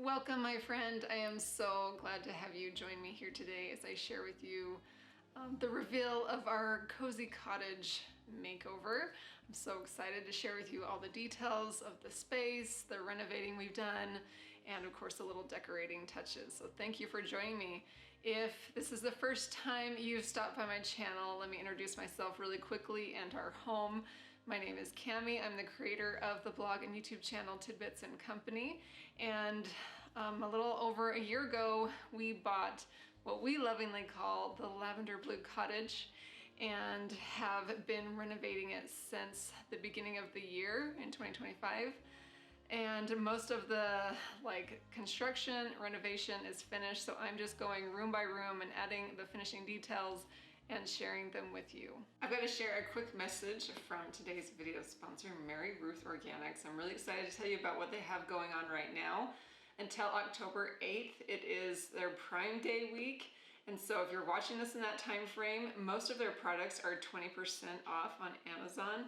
Welcome, my friend. I am so glad to have you join me here today as I share with you the reveal of our cozy cottage makeover. I'm so excited to share with you all the details of the space, the renovating we've done, and of course the little decorating touches. So thank you for joining me. If this is the first time you've stopped by my channel, let me introduce myself really quickly and our home. My name is Cami. I'm the creator of the blog and YouTube channel Tidbits and Company. And a little over a year ago, we bought what we lovingly call the Lavender Blue Cottage and have been renovating it since the beginning of the year in 2025. And most of the construction renovation is finished, so I'm just going room by room and adding the finishing details and sharing them with you. I've got to share a quick message from today's video sponsor, Ruth Organics. I'm really excited to tell you about what they have going on right now. Until October 8th, it is their Prime Day week. And so if you're watching this in that time frame, most of their products are 20% off on Amazon.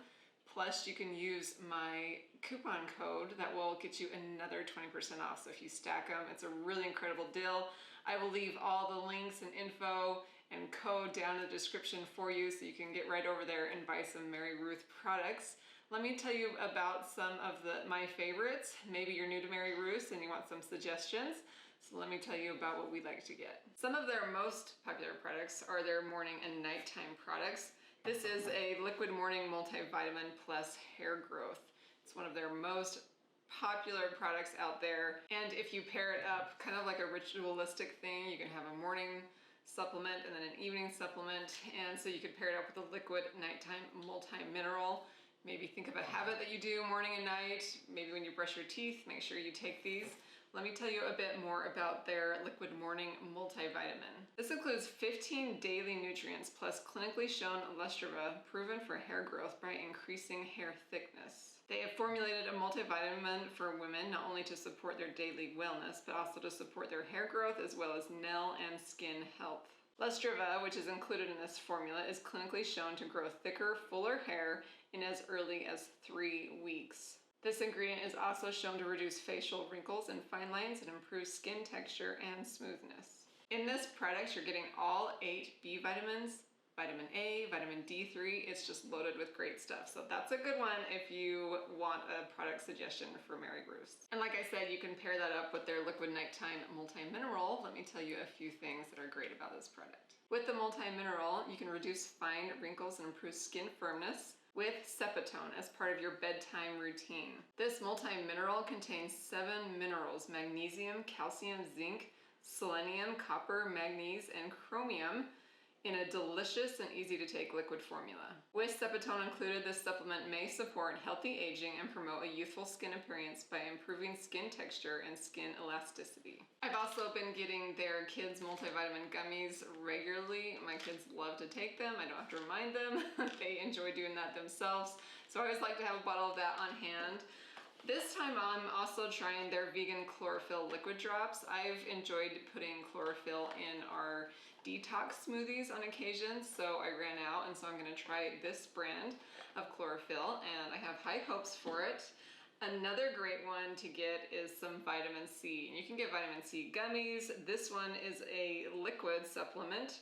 Plus you can use my coupon code that will get you another 20% off. So if you stack them, it's a really incredible deal. I will leave all the links and info and code down in the description for you so you can get right over there and buy some Mary Ruth products. Let me tell you about some of my favorites. Maybe you're new to Mary Ruth and you want some suggestions. So let me tell you about what we like to get. Some of their most popular products are their morning and nighttime products. This is a liquid morning multivitamin plus hair growth. It's one of their most popular products out there. And if you pair it up kind of like a ritualistic thing, you can have a morning supplement and then an evening supplement. And so you could pair it up with a liquid nighttime multi-mineral. Maybe think of a habit that you do morning and night. Maybe when you brush your teeth, make sure you take these. Let me tell you a bit more about their liquid morning multivitamin. This includes 15 daily nutrients plus clinically shown Lustrova proven for hair growth by increasing hair thickness. They have formulated a multivitamin for women not only to support their daily wellness, but also to support their hair growth as well as nail and skin health. Lustrova, which is included in this formula, is clinically shown to grow thicker, fuller hair in as early as 3 weeks. This ingredient is also shown to reduce facial wrinkles and fine lines and improve skin texture and smoothness. In this product, you're getting all 8 B vitamins, vitamin A, vitamin D3. It's just loaded with great stuff. So that's a good one if you want a product suggestion for Mary Ruth. And like I said, you can pair that up with their liquid nighttime multi-mineral. Let me tell you a few things that are great about this product. With the multi-mineral, you can reduce fine wrinkles and improve skin firmness with Satin as part of your bedtime routine. This multi-mineral contains 7 minerals: magnesium, calcium, zinc, selenium, copper, manganese, and chromium in a delicious and easy to take liquid formula. With Satin included, this supplement may support healthy aging and promote a youthful skin appearance by improving skin texture and skin elasticity. I've also been getting their kids multivitamin gummies regularly. My kids love to take them. I don't have to remind them. They enjoy doing that themselves. So I always like to have a bottle of that on hand. This time I'm also trying their vegan chlorophyll liquid drops. I've enjoyed putting chlorophyll in our detox smoothies on occasion, so I ran out, and so I'm gonna try this brand of chlorophyll, and I have high hopes for it. Another great one to get is some vitamin C. You can get vitamin C gummies. This one is a liquid supplement.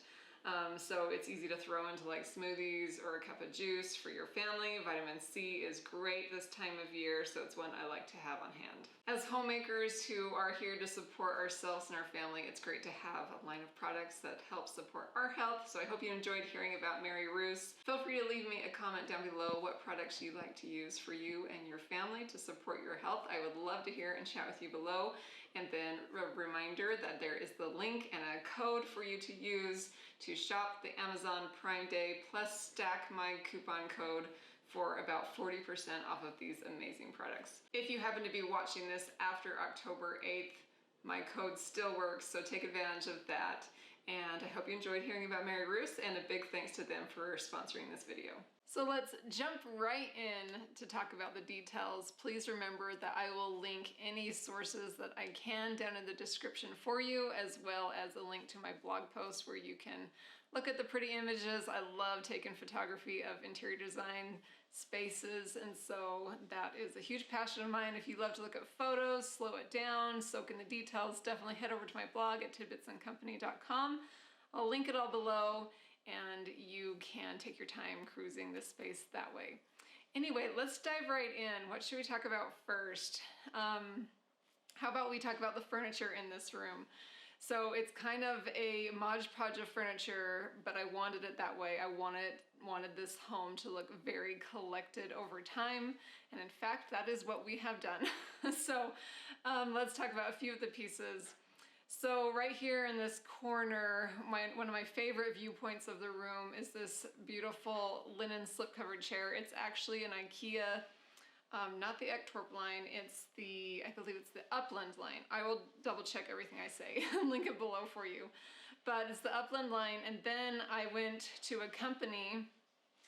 So it's easy to throw into like smoothies or a cup of juice for your family. Vitamin C is great this time of year, so it's one I like to have on hand. As homemakers who are here to support ourselves and our family, it's great to have a line of products that help support our health. So I hope you enjoyed hearing about Mary Ruth. Feel free to leave me a comment down below what products you'd like to use for you and your family to support your health. I would love to hear and chat with you below. And then a reminder that there is the link and a code for you to use to shop the Amazon Prime Day plus stack my coupon code for about 40% off of these amazing products. If you happen to be watching this after October 8th, my code still works, so take advantage of that. And I hope you enjoyed hearing about Mary Ruth, and a big thanks to them for sponsoring this video. So let's jump right in to talk about the details. Please remember that I will link any sources that I can down in the description for you, as well as a link to my blog post where you can look at the pretty images. I love taking photography of interior design spaces, and so that is a huge passion of mine. If you love to look at photos, slow it down, soak in the details, definitely head over to my blog at tidbitsandcompany.com. I'll link it all below, and you can take your time cruising this space that way. Anyway, let's dive right in. What should we talk about first? How about we talk about the furniture in this room? So it's kind of a Mod Podge of furniture, but I wanted it that way. I wanted this home to look very collected over time, and in fact, that is what we have done. So let's talk about a few of the pieces. So right here in this corner, one of my favorite viewpoints of the room is this beautiful linen slip-covered chair. It's actually an IKEA, not the Ektorp line, I believe it's the Upland line. I will double check everything I say and link it below for you. But it's the Upland line, and then I went to a company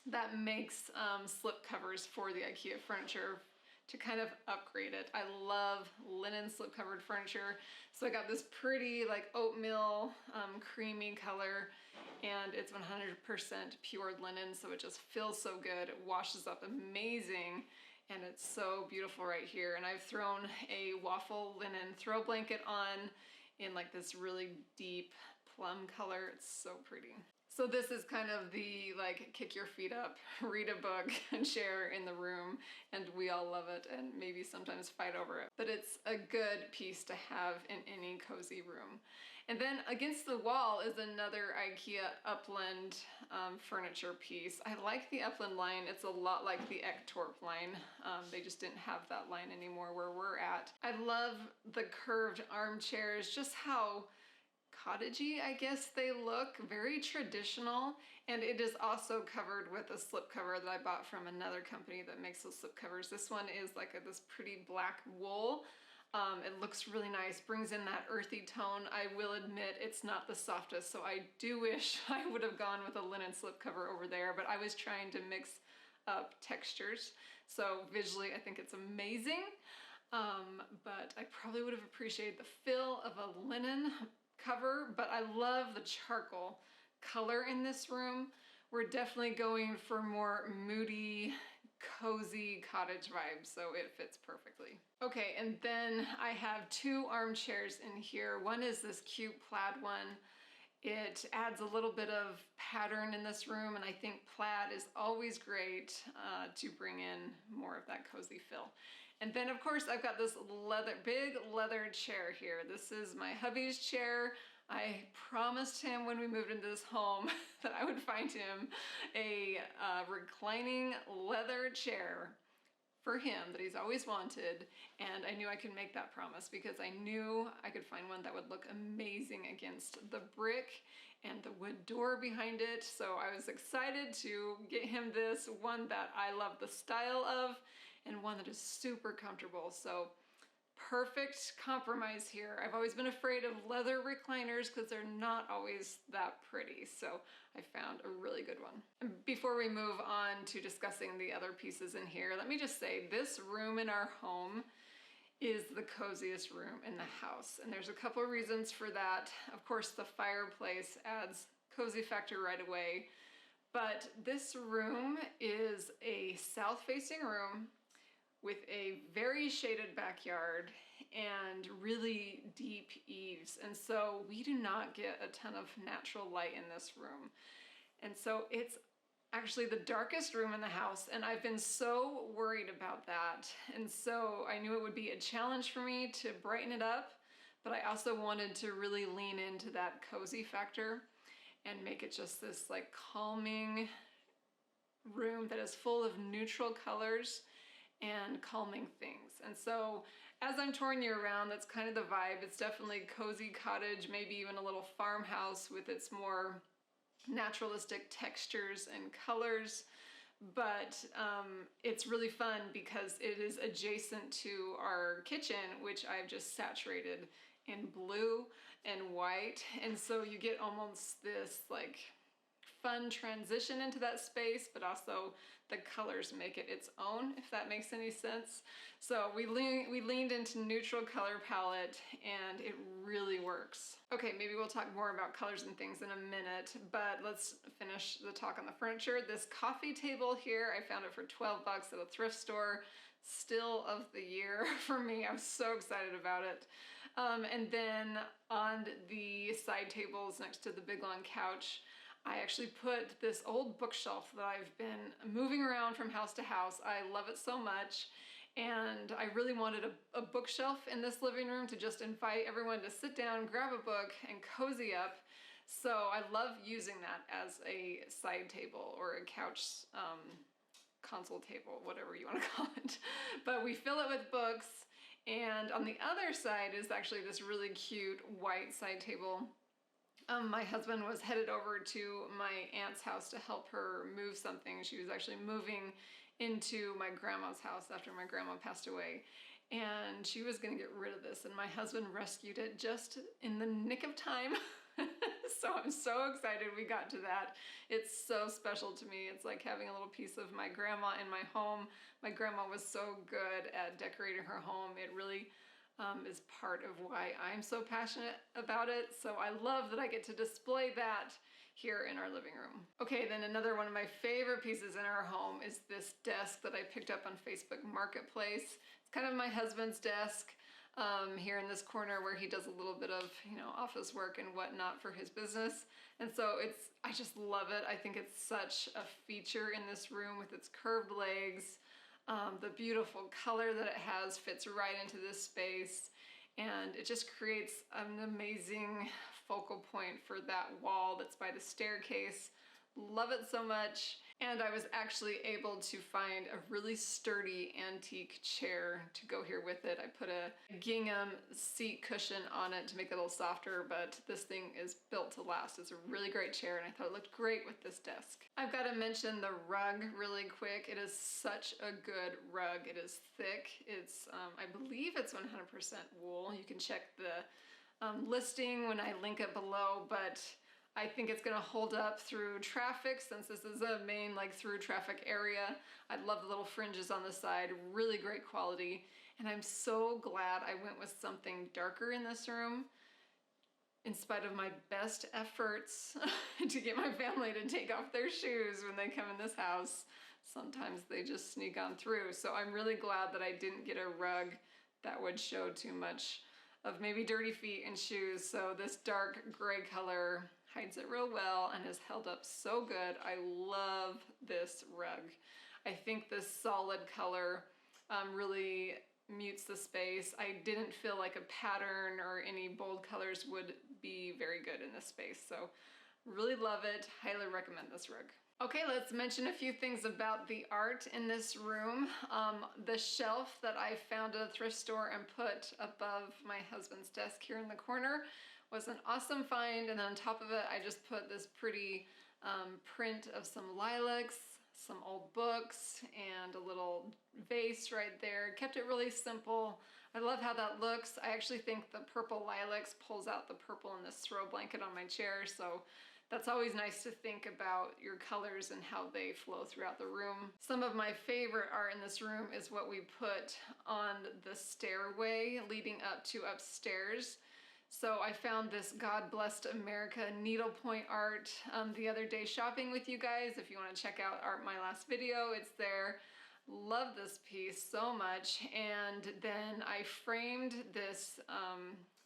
that makes slip covers for the IKEA furniture to kind of upgrade it. I love linen slip-covered furniture, so I got this pretty like oatmeal creamy color, and it's 100% pure linen, so it just feels so good. It washes up amazing, and it's so beautiful right here. And I've thrown a waffle linen throw blanket on in like this really deep plum color. It's so pretty. So this is kind of the like kick your feet up, read a book and chair in the room, and we all love it and maybe sometimes fight over it. But it's a good piece to have in any cozy room. And then against the wall is another IKEA Upland furniture piece. I like the Upland line. It's a lot like the Ektorp line. They just didn't have that line anymore where we're at. I love the curved armchairs, just how cottagey, I guess they look, very traditional, and it is also covered with a slip cover that I bought from another company that makes those slip covers. This one is like this pretty black wool. It looks really nice, brings in that earthy tone. I will admit it's not the softest, so I do wish I would have gone with a linen slip cover over there, but I was trying to mix up textures. So visually, I think it's amazing, but I probably would have appreciated the feel of a linen cover, but I love the charcoal color in this room. We're definitely going for more moody, cozy cottage vibes, so it fits perfectly. Okay, and then I have two armchairs in here. One is this cute plaid one. It adds a little bit of pattern in this room, and I think plaid is always great to bring in more of that cozy feel. And then of course I've got this big leather chair here. This is my hubby's chair. I promised him when we moved into this home that I would find him a reclining leather chair for him that he's always wanted, and I knew I could make that promise because I knew I could find one that would look amazing against the brick and the wood door behind it. So I was excited to get him this one that I love the style of, and one that is super comfortable. So perfect compromise here. I've always been afraid of leather recliners because they're not always that pretty. So I found a really good one. And before we move on to discussing the other pieces in here, let me just say this room in our home is the coziest room in the house. And there's a couple of reasons for that. Of course, the fireplace adds cozy factor right away. But this room is a south-facing room with a very shaded backyard and really deep eaves. And so we do not get a ton of natural light in this room. And so it's actually the darkest room in the house, and I've been so worried about that. And so I knew it would be a challenge for me to brighten it up, but I also wanted to really lean into that cozy factor and make it just this like calming room that is full of neutral colors and calming things. And so as I'm touring you around, that's kind of the vibe. It's definitely cozy cottage, maybe even a little farmhouse with its more naturalistic textures and colors. But it's really fun because it is adjacent to our kitchen, which I've just saturated in blue and white. And so you get almost this like fun transition into that space, but also the colors make it its own, if that makes any sense. So we leaned into neutral color palette and it really works. Okay, maybe we'll talk more about colors and things in a minute, but let's finish the talk on the furniture. This coffee table here, I found it for 12 bucks at a thrift store. Still of the year for me. I'm so excited about it. And then on the side tables next to the big long couch, I actually put this old bookshelf that I've been moving around from house to house. I love it so much. And I really wanted a bookshelf in this living room to just invite everyone to sit down, grab a book, and cozy up. So I love using that as a side table or a couch console table, whatever you want to call it. But we fill it with books. And on the other side is actually this really cute white side table. My husband was headed over to my aunt's house to help her move something. She was actually moving into my grandma's house after my grandma passed away. And she was gonna get rid of this, and my husband rescued it just in the nick of time. So I'm so excited we got to that. It's so special to me. It's like having a little piece of my grandma in my home. My grandma was so good at decorating her home. It really is part of why I'm so passionate about it. So I love that I get to display that here in our living room. Okay, then another one of my favorite pieces in our home is this desk that I picked up on Facebook Marketplace. It's kind of my husband's desk here in this corner where he does a little bit of, office work and whatnot for his business. And so I just love it. I think it's such a feature in this room with its curved legs. The beautiful color that it has fits right into this space, and it just creates an amazing focal point for that wall that's by the staircase. Love it so much. And I was actually able to find a really sturdy antique chair to go here with it. I put a gingham seat cushion on it to make it a little softer, but this thing is built to last. It's a really great chair, and I thought it looked great with this desk. I've got to mention the rug really quick. It is such a good rug. It is thick. It's, I believe it's 100% wool. You can check the listing when I link it below, but I think it's gonna hold up through traffic since this is a main through traffic area. I love the little fringes on the side, really great quality. And I'm so glad I went with something darker in this room in spite of my best efforts to get my family to take off their shoes when they come in this house. Sometimes they just sneak on through. So I'm really glad that I didn't get a rug that would show too much of maybe dirty feet and shoes. So this dark gray color hides it real well and has held up so good. I love this rug. I think this solid color really mutes the space. I didn't feel like a pattern or any bold colors would be very good in this space. So really love it. Highly recommend this rug. Okay, let's mention a few things about the art in this room. The shelf that I found at a thrift store and put above my husband's desk here in the corner was an awesome find, and on top of it I just put this pretty print of some lilacs, some old books, and a little vase right there. Kept it really simple. I love how that looks. I actually think the purple lilacs pulls out the purple in this throw blanket on my chair, so that's always nice to think about your colors and how they flow throughout the room. Some of my favorite art in this room is what we put on the stairway leading up to upstairs. So I found this God Blessed America needlepoint art the other day shopping with you guys. If you want to check out my last video, it's there. Love this piece so much. And then I framed this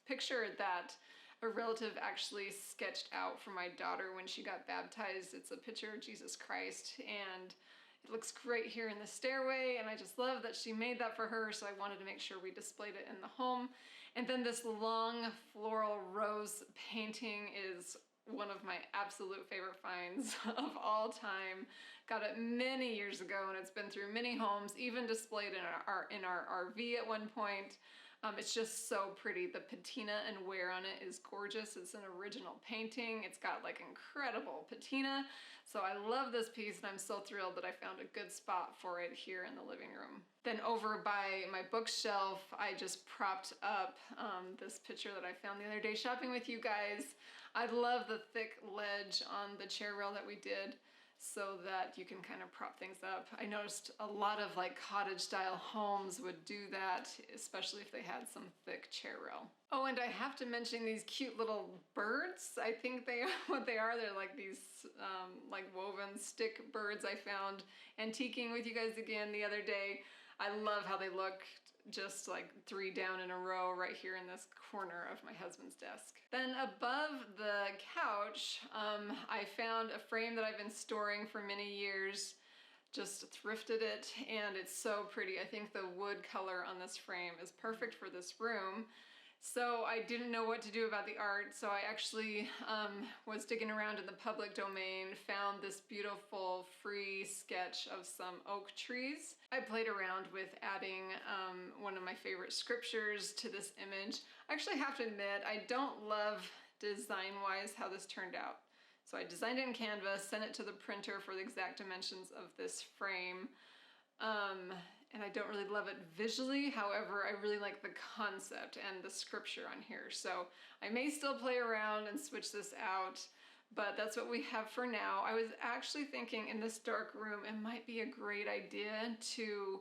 picture that a relative actually sketched out for my daughter when she got baptized. It's a picture of Jesus Christ, and it looks great here in the stairway, and I just love that she made that for her, so I wanted to make sure we displayed it in the home. And then this long floral rose painting is one of my absolute favorite finds of all time. Got it many years ago, and it's been through many homes, even displayed in our RV at one point. It's just so pretty. The patina and wear on it is gorgeous. It's an original painting. It's got like incredible patina. So I love this piece, and I'm so thrilled that I found a good spot for it here in the living room. Then over by my bookshelf, I just propped up this picture that I found the other day shopping with you guys. I love the thick ledge on the chair rail that we did, so that you can kind of prop things up. I noticed a lot of like cottage style homes would do that, especially if they had some thick chair rail. Oh, and I have to mention these cute little birds. I think they are what they are. They're like these like woven stick birds I found antiquing with you guys again the other day. I love how they look, just like 3 down in a row right here in this corner of my husband's desk. Then above the couch, I found a frame that I've been storing for many years. Just thrifted it, and it's so pretty. I think the wood color on this frame is perfect for this room. So I didn't know what to do about the art, so I actually was digging around in the public domain, found this beautiful free sketch of some oak trees. I played around with adding one of my favorite scriptures to this image. I actually have to admit, I don't love design-wise how this turned out. So I designed it in Canva, sent it to the printer for the exact dimensions of this frame. And I don't really love it visually. However, I really like the concept and the scripture on here. So I may still play around and switch this out, but that's what we have for now. I was actually thinking in this dark room, it might be a great idea to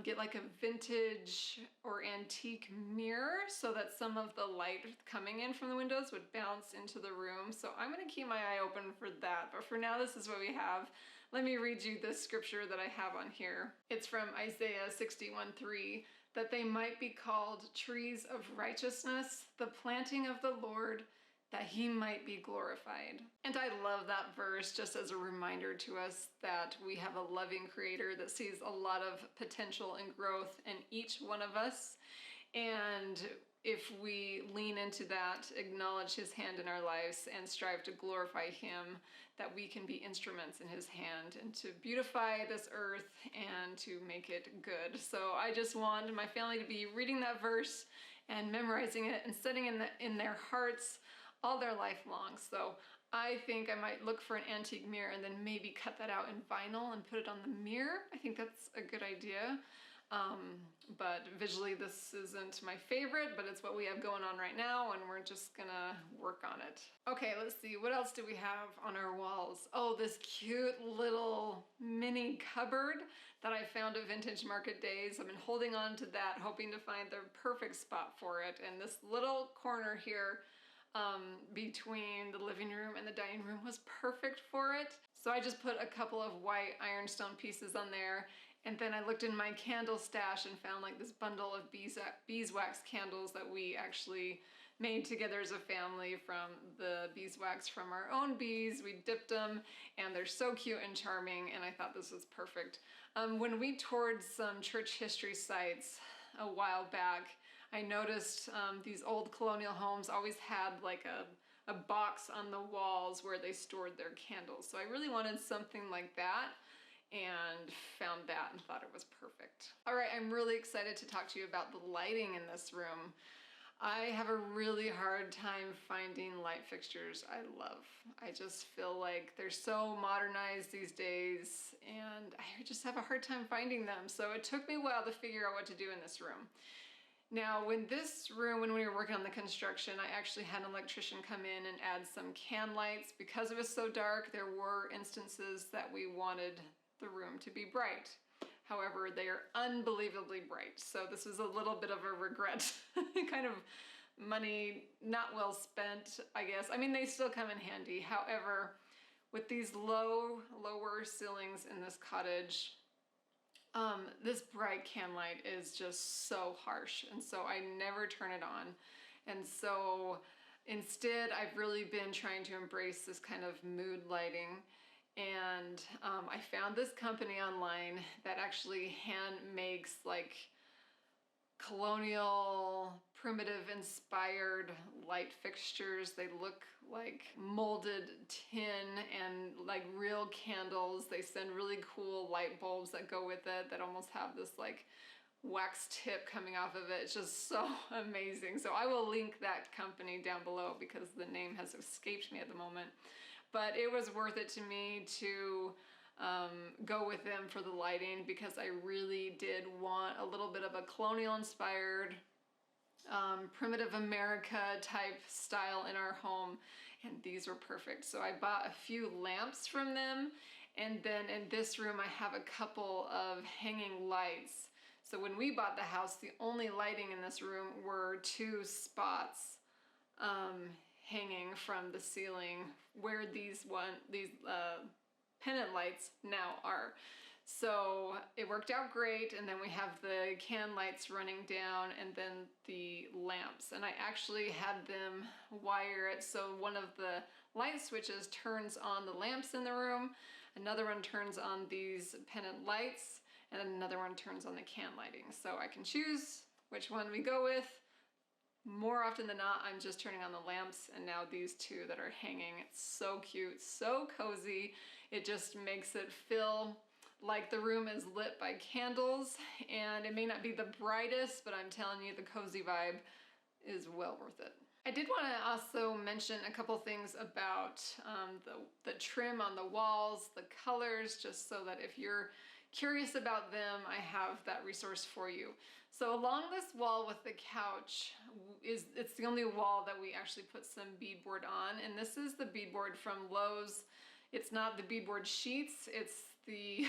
get like a vintage or antique mirror so that some of the light coming in from the windows would bounce into the room. So I'm gonna keep my eye open for that. But for now, this is what we have. Let me read you the scripture that I have on here. It's from Isaiah 61:3, that they might be called trees of righteousness, the planting of the Lord, that he might be glorified. And I love that verse just as a reminder to us that we have a loving creator that sees a lot of potential and growth in each one of us. And if we lean into that, acknowledge his hand in our lives, and strive to glorify him, that we can be instruments in his hand and to beautify this earth and to make it good. So I just want my family to be reading that verse and memorizing it and setting it in their hearts all their life long. So I think I might look for an antique mirror and then maybe cut that out in vinyl and put it on the mirror. I think that's a good idea. But visually this isn't my favorite, but it's what we have going on right now, and we're just gonna work on it. Okay, let's see, what else do we have on our walls? Oh, this cute little mini cupboard that I found at Vintage Market Days. I've been holding on to that, hoping to find the perfect spot for it. And this little corner here between the living room and the dining room was perfect for it. So I just put a couple of white ironstone pieces on there, and then I looked in my candle stash and found like this bundle of beeswax candles that we actually made together as a family from the beeswax from our own bees. We dipped them, and they're so cute and charming, and I thought this was perfect. When we toured some church history sites a while back, I noticed these old colonial homes always had like a box on the walls where they stored their candles. So I really wanted something like that, and found that and thought it was perfect. All right, I'm really excited to talk to you about the lighting in this room. I have a really hard time finding light fixtures I love. I just feel like they're so modernized these days, and I just have a hard time finding them. So it took me a while to figure out what to do in this room. Now, when we were working on the construction, I actually had an electrician come in and add some can lights. Because it was so dark, there were instances that we wanted the room to be bright. However, they are unbelievably bright. So this was a little bit of a regret, kind of money not well spent, I guess. I mean, they still come in handy. However, with these lower ceilings in this cottage, this bright can light is just so harsh, and so I never turn it on. And so instead, I've really been trying to embrace this kind of mood lighting. And I found this company online that actually hand makes like colonial, primitive inspired light fixtures. They look like molded tin and like real candles. They send really cool light bulbs that go with it that almost have this like wax tip coming off of it. It's just so amazing. So I will link that company down below because the name has escaped me at the moment. But it was worth it to me to go with them for the lighting because I really did want a little bit of a colonial inspired, primitive America type style in our home, and these were perfect. So I bought a few lamps from them, and then in this room I have a couple of hanging lights. So when we bought the house, the only lighting in this room were 2 spots hanging from the ceiling where these pendant lights now are. So it worked out great, and then we have the can lights running down and then the lamps. And I actually had them wire it so one of the light switches turns on the lamps in the room, another one turns on these pendant lights, and then another one turns on the can lighting. So I can choose which one we go with. More often than not, I'm just turning on the lamps, and now these 2 that are hanging. It's so cute, so cozy. It just makes it feel like the room is lit by candles, and it may not be the brightest, but I'm telling you, the cozy vibe is well worth it. I did want to also mention a couple things about the trim on the walls, the colors, just so that if you're curious about them, I have that resource for you. So along this wall with the couch, it's the only wall that we actually put some beadboard on, and this is the beadboard from Lowe's. It's not the beadboard sheets, it's the,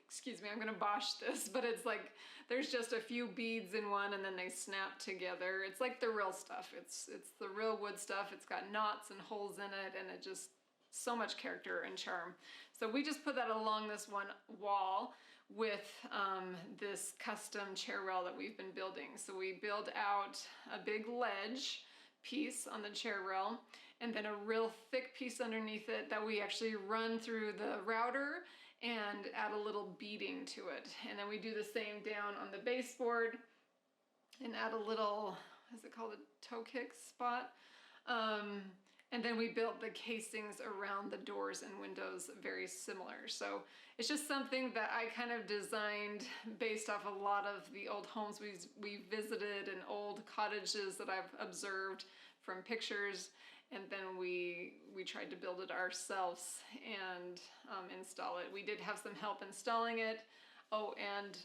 excuse me, I'm gonna bosh this, but it's like, there's just a few beads in one and then they snap together. It's like the real stuff. It's the real wood stuff. It's got knots and holes in it, and it just, so much character and charm. So we just put that along this one wall with this custom chair rail that we've been building. So we build out a big ledge piece on the chair rail, and then a real thick piece underneath it that we actually run through the router and add a little beading to it. And then we do the same down on the baseboard and add a little, is it called a toe kick spot? And then we built the casings around the doors and windows very similar. So it's just something that I kind of designed based off a lot of the old homes we visited and old cottages that I've observed from pictures. And then we tried to build it ourselves and install it. We did have some help installing it. Oh, and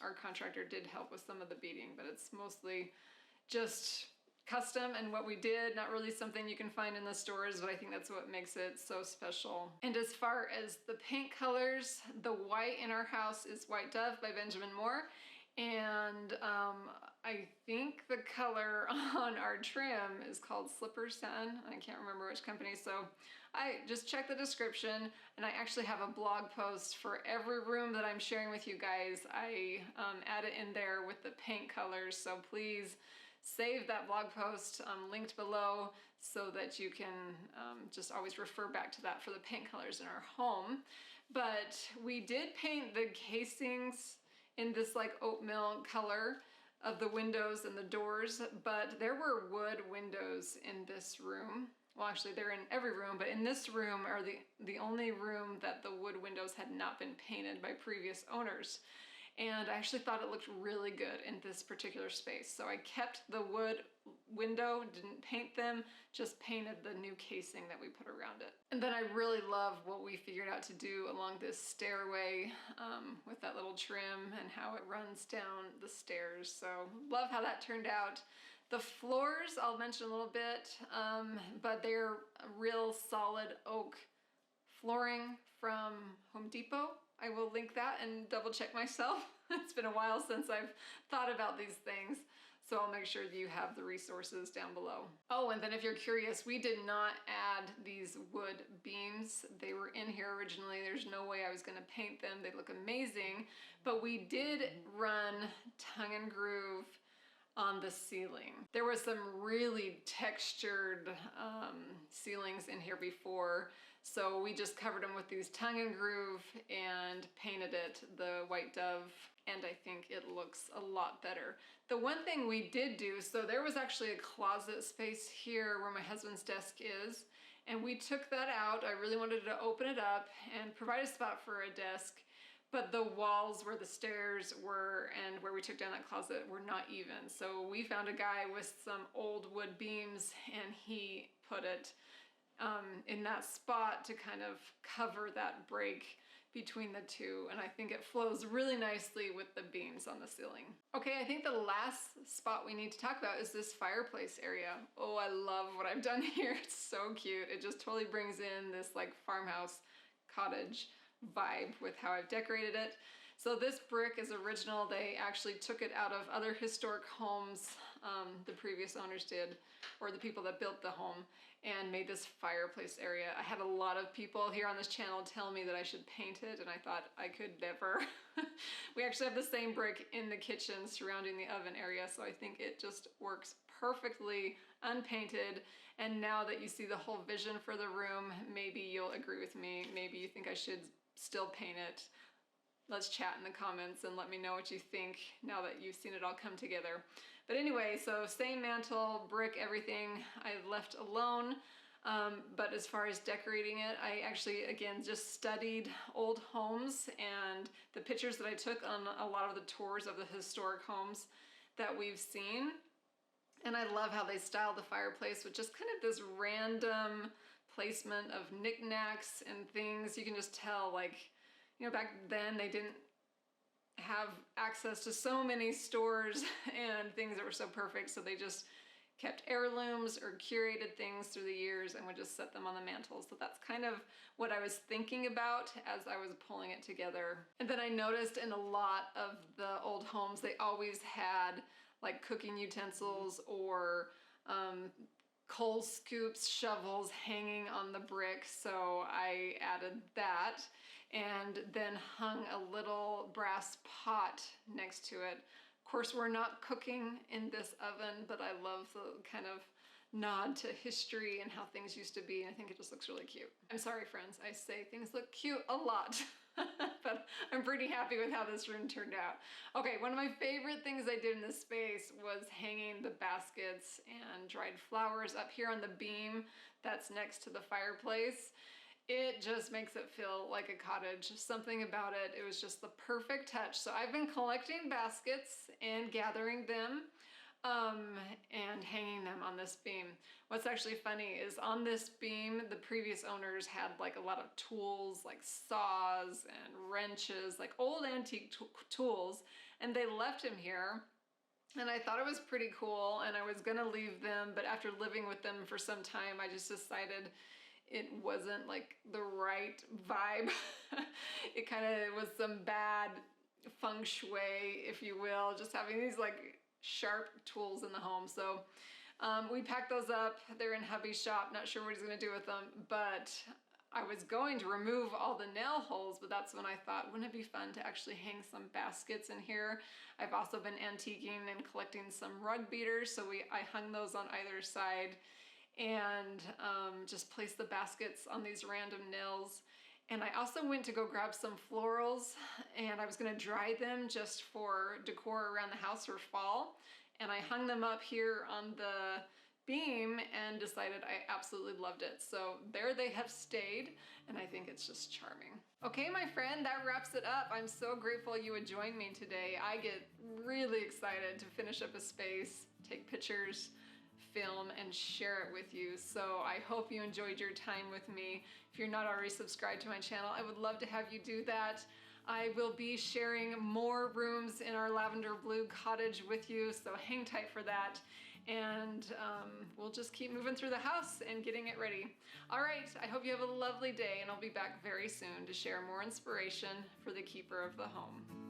our contractor did help with some of the beading, but it's mostly just custom and what we did, not really something you can find in the stores, but I think that's what makes it so special. And as far as the paint colors, the white in our house is White Dove by Benjamin Moore, and I think the color on our trim is called Slipper Satin. I can't remember which company, so I just checked the description, and I actually have a blog post for every room that I'm sharing with you guys. I add it in there with the paint colors, so please save that blog post linked below so that you can just always refer back to that for the paint colors in our home. But we did paint the casings in this like oatmeal color of the windows and the doors, but there were wood windows in this room. Well, actually they're in every room, but in this room are the only room that the wood windows had not been painted by previous owners. And I actually thought it looked really good in this particular space. So I kept the wood window, didn't paint them, just painted the new casing that we put around it. And then I really love what we figured out to do along this stairway with that little trim and how it runs down the stairs. So love how that turned out. The floors, I'll mention a little bit, but they're real solid oak flooring from Home Depot. I will link that and double check myself. It's been a while since I've thought about these things, so I'll make sure that you have the resources down below. Oh, and then if you're curious, we did not add these wood beams. They were in here originally. There's no way I was gonna paint them. They look amazing, but we did run tongue and groove on the ceiling. There was some really textured ceilings in here before, so we just covered them with these tongue and groove and painted it the White Dove, and I think it looks a lot better. The one thing we did do, so there was actually a closet space here where my husband's desk is, and we took that out. I really wanted to open it up and provide a spot for a desk, but the walls where the stairs were and where we took down that closet were not even. So we found a guy with some old wood beams, and he put it in that spot to kind of cover that break between the two, and I think it flows really nicely with the beams on the ceiling. Okay, I think the last spot we need to talk about is this fireplace area. Oh, I love what I've done here. It's so cute. It just totally brings in this like farmhouse cottage vibe with how I've decorated it. So this brick is original. They actually took it out of other historic homes, the previous owners did, or the people that built the home, and made this fireplace area. I had a lot of people here on this channel tell me that I should paint it, and I thought I could never. We actually have the same brick in the kitchen surrounding the oven area, so I think it just works perfectly unpainted. And now that you see the whole vision for the room, maybe you'll agree with me. Maybe you think I should still paint it. Let's chat in the comments and let me know what you think now that you've seen it all come together. But anyway, so same mantle, brick, everything I left alone. But as far as decorating it, I actually, again, just studied old homes and the pictures that I took on a lot of the tours of the historic homes that we've seen. And I love how they style the fireplace with just kind of this random placement of knickknacks and things. You can just tell, like, you know, back then they didn't have access to so many stores and things that were so perfect, so they just kept heirlooms or curated things through the years and would just set them on the mantle. So that's kind of what I was thinking about as I was pulling it together. And then I noticed in a lot of the old homes, they always had like cooking utensils or coal scoops, shovels hanging on the brick. So I added that and then hung a little brass pot next to it. Of course, we're not cooking in this oven, but I love the kind of nod to history and how things used to be. I think it just looks really cute. I'm sorry, friends, I say things look cute a lot, but I'm pretty happy with how this room turned out. Okay, one of my favorite things I did in this space was hanging the baskets and dried flowers up here on the beam that's next to the fireplace. It just makes it feel like a cottage. Something about it, it was just the perfect touch. So I've been collecting baskets and gathering them and hanging them on this beam. What's actually funny is on this beam, the previous owners had like a lot of tools, like saws and wrenches, like old antique tools, and they left them here. And I thought it was pretty cool, and I was gonna leave them, but after living with them for some time, I just decided it wasn't like the right vibe. It kind of was some bad feng shui, if you will, just having these like sharp tools in the home. So we packed those up. They're in hubby's shop. Not sure what he's gonna do with them, but I was going to remove all the nail holes, but that's when I thought, wouldn't it be fun to actually hang some baskets in here? I've also been antiquing and collecting some rug beaters, so I hung those on either side and just placed the baskets on these random nails. And I also went to go grab some florals, and I was gonna dry them just for decor around the house for fall. And I hung them up here on the beam and decided I absolutely loved it. So there they have stayed, and I think it's just charming. Okay, my friend, that wraps it up. I'm so grateful you would join me today. I get really excited to finish up a space, take pictures, film, and share it with you. So I hope you enjoyed your time with me. If you're not already subscribed to my channel, I would love to have you do that. I will be sharing more rooms in our Lavender Blue Cottage with you, so hang tight for that. And we'll just keep moving through the house and getting it ready. All right, I hope you have a lovely day, and I'll be back very soon to share more inspiration for the keeper of the home.